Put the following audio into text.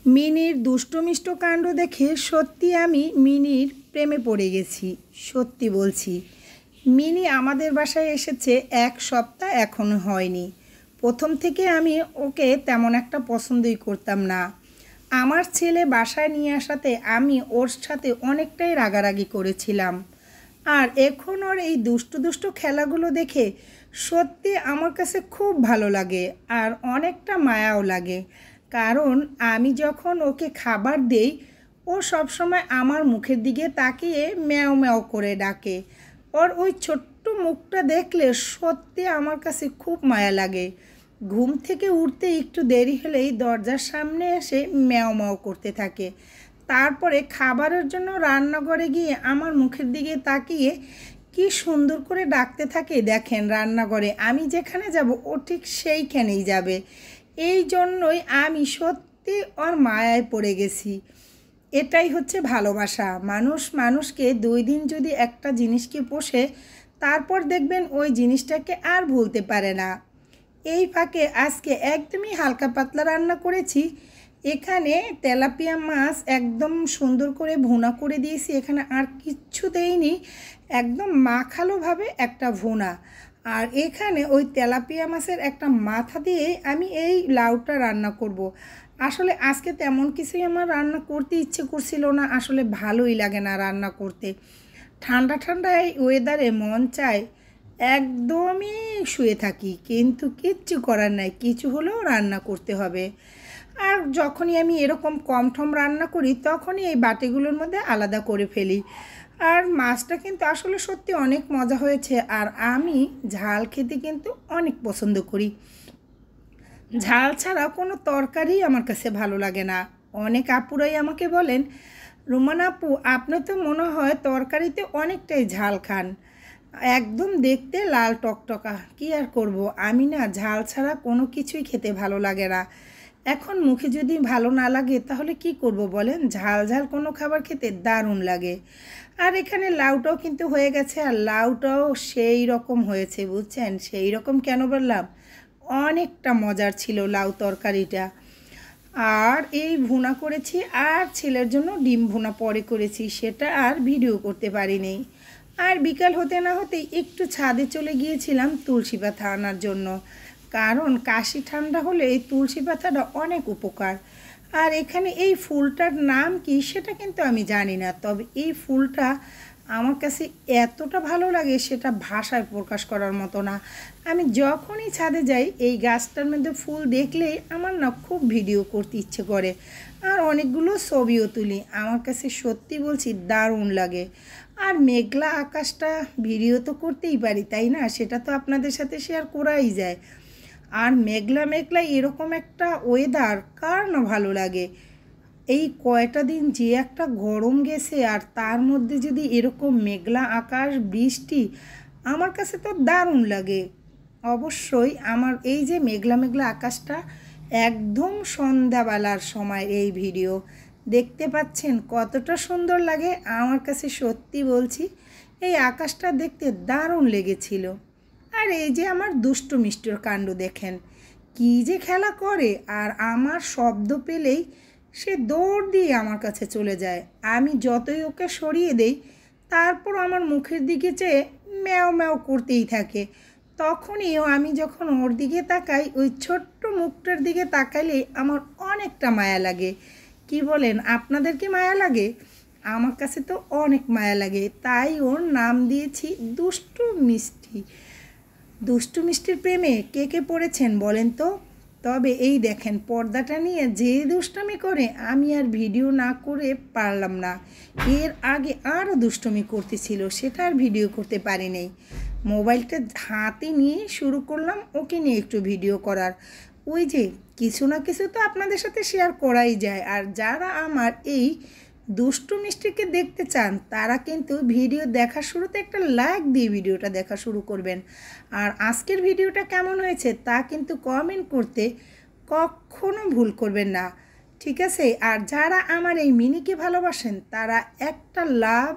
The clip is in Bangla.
মিনির দুষ্টু মিষ্টি কাণ্ড দেখে সত্যি আমি মিনির প্রেমে পড়ে গেছি। সত্যি বলছি, মিনি আমাদের বাসায় এসেছে 1 সপ্তাহ এখনো হয়নি। প্রথম থেকে আমি ওকে তেমন একটা পছন্দই করতাম না। আমার ছেলে বাসায় নিয়ে আসাতে আমি ওর সাথে অনেকটাই রাগারাগি করেছিলাম। আর এখন ওর এই দুষ্টু দুষ্টু খেলাগুলো দেখে সত্যি আমার কাছে খুব ভালো লাগে আর অনেকটা মায়াও লাগে। কারণ আমি যখন ওকে খাবার দেই, ও সবসময় আমার মুখের দিকে তাকিয়ে ম্যাও ম্যাও করে ডাকে। ওর ওই ছোট্ট মুখটা দেখলে সত্যি আমার কাছে খুব মায়া লাগে। ঘুম থেকে উঠতে একটু দেরি হলেই দরজার সামনে এসে ম্যাও ম্যাও করতে থাকে। তারপরে খাবারের জন্য রান্নাঘরে গিয়ে আমার মুখের দিকে তাকিয়ে কি সুন্দর করে ডাকতে থাকে। দেখেন, রান্নাঘরে আমি যেখানে যাব ও ঠিক সেইখানেই যাবে। এই জন্যই আমি সত্যি ওর মায়ায় পড়ে গেছি। এটাই হচ্ছে ভালোবাসা। মানুষ মানুষকে 2 দিন যদি একটা জিনিসকে পোষে, তারপর দেখবেন ওই জিনিসটাকে আর ভুলতে পারে না। এই ফাঁকে আজকে একদমই হালকা পাতলা রান্না করেছি। এখানে তেলাপিয়া মাছ একদম সুন্দর করে ভুনা করে দিয়েছি। এখানে আর কিচ্ছু দেইনি, একদম মাখালোভাবে একটা ভুনা। আর এখানে ওই তেলাপিয়া মাছের একটা মাথা দিয়ে আমি এই লাউটা রান্না করব। আসলে আজকে তেমন কিছুই আমার রান্না করতে ইচ্ছে করছিল না। আসলে ভালোই লাগে না রান্না করতে। ঠান্ডা ঠান্ডা এই ওয়েদারে মন চায় একদমই শুয়ে থাকি, কিন্তু কিচ্ছু করার নাই, কিছু হলেও রান্না করতে হবে। আর যখনই আমি এরকম কম ঠম রান্না করি তখনই এই বাটিগুলোর মধ্যে আলাদা করে ফেলি। আর মাছটা কিন্তু আসলে সত্যি অনেক মজা হয়েছে। আর আমি ঝাল খেতে কিন্তু অনেক পছন্দ করি। ঝাল ছাড়া কোনো তরকারি আমার কাছে ভালো লাগে না। অনেক আপুরাই আমাকে বলেন, রুমান আপু, আপনি তো মনে হয় তরকারিতে অনেকটাই ঝাল খান, একদম দেখতে লাল টকটকা। কি আর করব, আমি না ঝাল ছাড়া কোনো কিছুই খেতে ভালো লাগে না। এখন মুখে যদি ভালো না লাগে তাহলে কি করব বলেন? ঝাল ঝাল কোনো খাবার খেতে দারুণ লাগে। আর এখানে লাউটাও কিন্তু হয়ে গেছে। আর লাউটাও সেই রকম হয়েছে, বুঝছেন? সেই রকম কেন বললাম, অনেকটা মজার ছিল লাউ তরকারিটা। আর এই ভুনা করেছি, আর ছেলের জন্য ডিম ভুনা পরে করেছি, সেটা আর ভিডিও করতে পারিনি। আর বিকাল হতে না হতেই একটু ছাদে চলে গিয়েছিলাম তুলসী পাতা আনার জন্য। কারণ কাশি ঠান্ডা হলে এই তুলসী পাতাটা অনেক উপকার। আর এখানে এই ফুলটার নাম কি সেটা কিন্তু আমি জানি না, তবে এই ফুলটা আমার কাছে এতটা ভালো লাগে সেটা ভাষায় প্রকাশ করার মতো না। আমি যখনই ছাদে যাই এই গাছটার মধ্যে ফুল দেখলেই আমার না খুব ভিডিও করতে ইচ্ছে করে, আর অনেকগুলো ছবিও তুলি। আমার কাছে সত্যি বলছি দারুণ লাগে। আর মেঘলা আকাশটা ভিডিও তো করতেই পারি, তাই না? সেটা তো আপনাদের সাথে শেয়ার করাই যায়। আর মেঘলা মেঘলা এরকম একটা ওয়েদার কার না ভালো লাগে? এই কয়টা দিন যে একটা গরম গেছে, আর তার মধ্যে যদি এরকম মেঘলা আকাশ, বৃষ্টি, আমার কাছে তো দারুণ লাগে। অবশ্যই আমার এই যে মেঘলা মেঘলা আকাশটা একদম সন্ধ্যাবেলার সময় এই ভিডিও দেখতে পাচ্ছেন কতটা সুন্দর লাগে। আমার কাছে সত্যি বলছি এই আকাশটা দেখতে দারুণ লেগেছিল। আর এই যে আমার দুষ্টু মিষ্টির কাণ্ড দেখেন, কী যে খেলা করে। আর আমার শব্দ পেলেই সে দৌড় দিয়ে আমার কাছে চলে যায়। আমি যতই ওকে সরিয়ে দেই, তারপর আমার মুখের দিকে চেয়ে ম্যাও ম্যাও করতেই থাকে। তখনই আমি যখন ওর দিকে তাকাই, ওই ছোট্ট মুখটার দিকে তাকাইলেই আমার অনেকটা মায়া লাগে। কি বলেন, আপনাদের কি মায়া লাগে? আমার কাছে তো অনেক মায়া লাগে, তাই ওর নাম দিয়েছি দুষ্টু মিষ্টি। দুষ্টু মিষ্টির প্রেমে কে কে পড়েছেন বলেন তো? তবে এই দেখেন, পর্দাটা নিয়ে যে দুষ্টুমি করে, আমি আর ভিডিও না করে পারলাম না। এর আগে আরও দুষ্টুমি করতেছিল, সেটা আর ভিডিও করতে পারি নাই। মোবাইলটা হাতে নিয়ে শুরু করলাম ওকে নিয়ে একটু ভিডিও করার। ওই যে কিছু না কিছু তো আপনাদের সাথে শেয়ার করাই যায়। আর যারা আমার এই দুষ্টু মিষ্টিকে দেখতে চান তারা কিন্তু ভিডিও দেখার শুরুতে একটা লাইক দিয়ে ভিডিওটা দেখা শুরু করবেন। আর আজকের ভিডিওটা কেমন হয়েছে তা কিন্তু কমেন্ট করতে কখনো ভুল করবেন না, ঠিক আছে? আর যারা আমার এই মিনিকে ভালোবাসেন তারা একটা লাভ